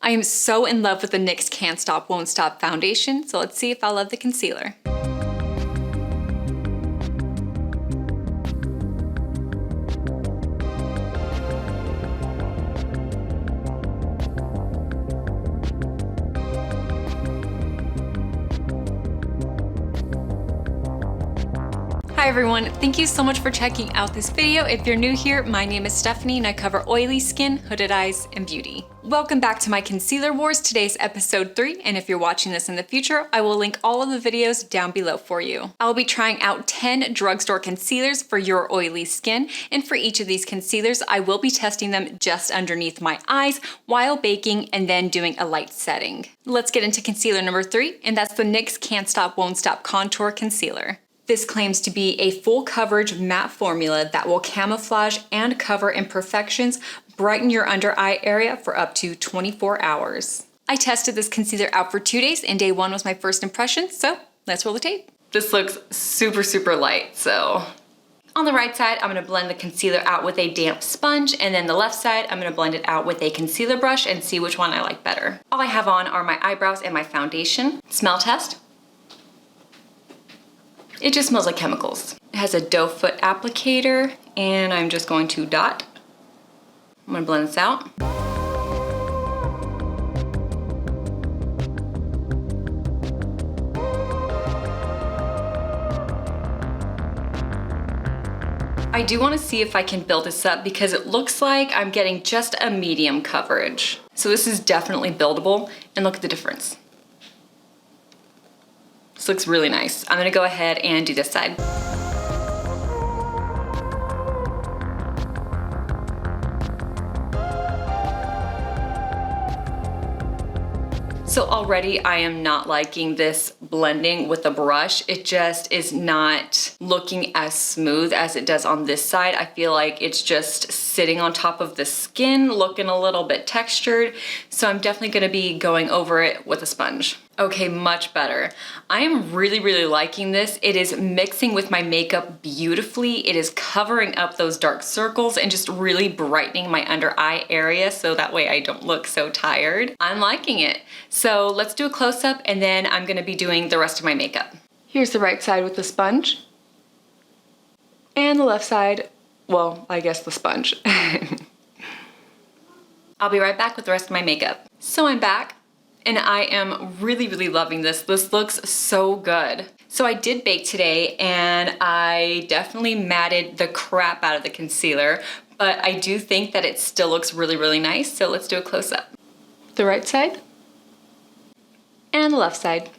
I am so in love with the NYX Can't Stop Won't Stop foundation, so let's see if I love the concealer. Hi everyone, thank you so much for checking out this video. If you're new here, my name is Stephanie and I cover oily skin, hooded eyes, and beauty. Welcome back to my Concealer Wars. Today's episode 3, and if you're watching this in the future, I will link all of the videos down below for you. I'll be trying out 10 drugstore concealers for your oily skin, and for each of these concealers, I will be testing them just underneath my eyes while baking and then doing a light setting. Let's get into concealer number 3, and that's the NYX Can't Stop Won't Stop Contour Concealer. This claims to be a full coverage matte formula that will camouflage and cover imperfections, brighten your under eye area for up to 24 hours. I tested this concealer out for 2 days and day 1 was my first impression, so let's roll the tape. This looks super light, so. On the right side, I'm gonna blend the concealer out with a damp sponge, and then the left side, I'm gonna blend it out with a concealer brush and see which one I like better. All I have on are my eyebrows and my foundation. Smell test. It just smells like chemicals. It has a doe foot applicator, and I'm just going to dot. I'm gonna blend this out. I do wanna see if I can build this up because it looks like I'm getting just a medium coverage. So this is definitely buildable, and look at the difference. This looks really nice. I'm gonna go ahead and do this side. So already I am not liking this blending with the brush. It just is not looking as smooth as it does on this side. I feel like it's just sitting on top of the skin, looking a little bit textured. So I'm definitely gonna be going over it with a sponge. Okay, much better. I am really liking this. It is mixing with my makeup beautifully. It is covering up those dark circles and just really brightening my under eye area so that way I don't look so tired. I'm liking it. So let's do a close-up and then I'm gonna be doing the rest of my makeup. Here's the right side with the sponge. And the left side, well, I guess the sponge. I'll be right back with the rest of my makeup. So I'm back. And I am really loving this. This looks so good. So I did bake today and I definitely matted the crap out of the concealer, but I do think that it still looks really nice. So let's do a close-up. The right side and the left side.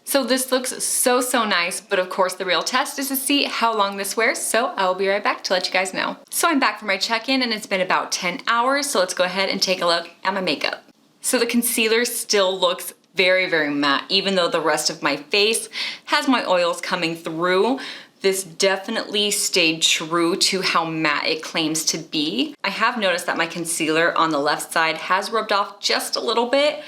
So this looks so nice, but of course the real test is to see how long this wears, so I will be right back to let you guys know. So I'm back for my check-in and it's been about 10 hours, so let's go ahead and take a look at my makeup. So the concealer still looks very matte, even though the rest of my face has my oils coming through. This definitely stayed true to how matte it claims to be. I have noticed that my concealer on the left side has rubbed off just a little bit,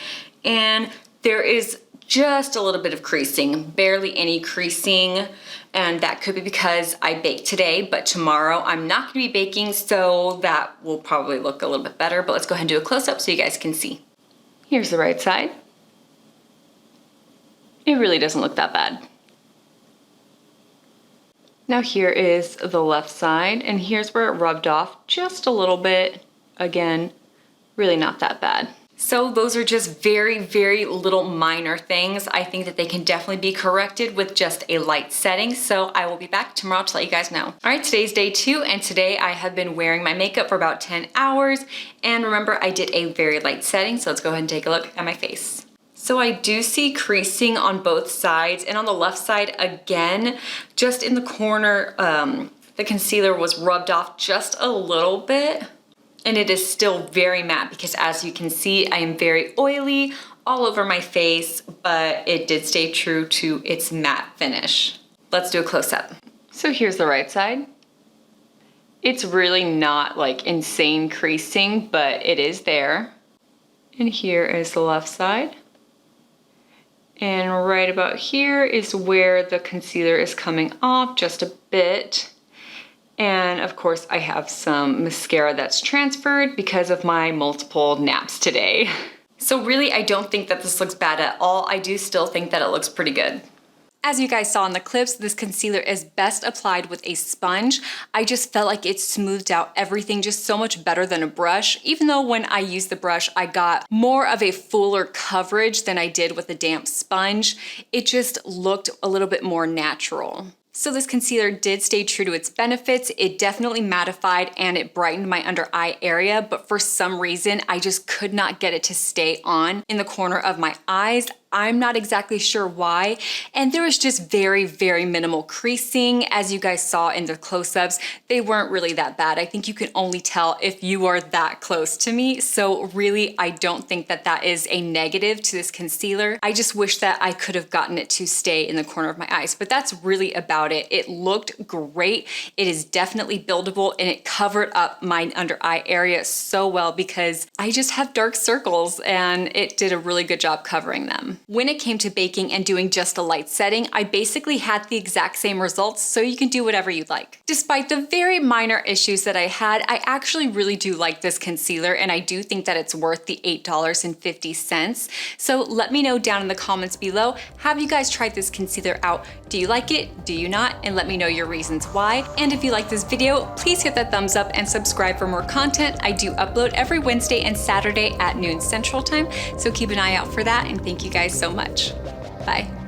and there is just a little bit of creasing, barely any creasing, and that could be because I baked today, but tomorrow I'm not gonna be baking, so that will probably look a little bit better, but let's go ahead and do a close-up so you guys can see. Here's the right side. It really doesn't look that bad. Now here is the left side, and here's where it rubbed off just a little bit. Again, really not that bad. So those are just very little minor things. I think that they can definitely be corrected with just a light setting. So I will be back tomorrow to let you guys know. All right, today's day 2, and today I have been wearing my makeup for about 10 hours. And remember, I did a very light setting, so let's go ahead and take a look at my face. So I do see creasing on both sides, and on the left side, again, just in the corner, the concealer was rubbed off just a little bit. And it is still very matte because as you can see, I am very oily all over my face, but it did stay true to its matte finish. Let's do a close-up. So here's the right side. It's really not like insane creasing, but it is there. And here is the left side. And right about here is where the concealer is coming off just a bit. And of course I have some mascara that's transferred because of my multiple naps today. So really, I don't think that this looks bad at all. I do still think that it looks pretty good. As you guys saw in the clips, this concealer is best applied with a sponge. I just felt like it smoothed out everything just so much better than a brush, even though when I used the brush, I got more of a fuller coverage than I did with a damp sponge. It just looked a little bit more natural. So this concealer did stay true to its benefits. It definitely mattified and it brightened my under eye area, but for some reason, I just could not get it to stay on in the corner of my eyes. I'm not exactly sure why. And there was just very, very minimal creasing. As you guys saw in the close-ups, they weren't really that bad. I think you can only tell if you are that close to me. So really, I don't think that that is a negative to this concealer. I just wish that I could have gotten it to stay in the corner of my eyes, but that's really about it. It looked great. It is definitely buildable and it covered up my under eye area so well because I just have dark circles and it did a really good job covering them. When it came to baking and doing just a light setting, I basically had the exact same results, so you can do whatever you'd like. Despite the very minor issues that I had, I actually really do like this concealer and I do think that it's worth the $8.50. So let me know down in the comments below, have you guys tried this concealer out? Do you like it? Do you not? And let me know your reasons why. And if you like this video, please hit that thumbs up and subscribe for more content. I do upload every Wednesday and Saturday at noon Central Time, so keep an eye out for that, and thank you guys so much. Bye.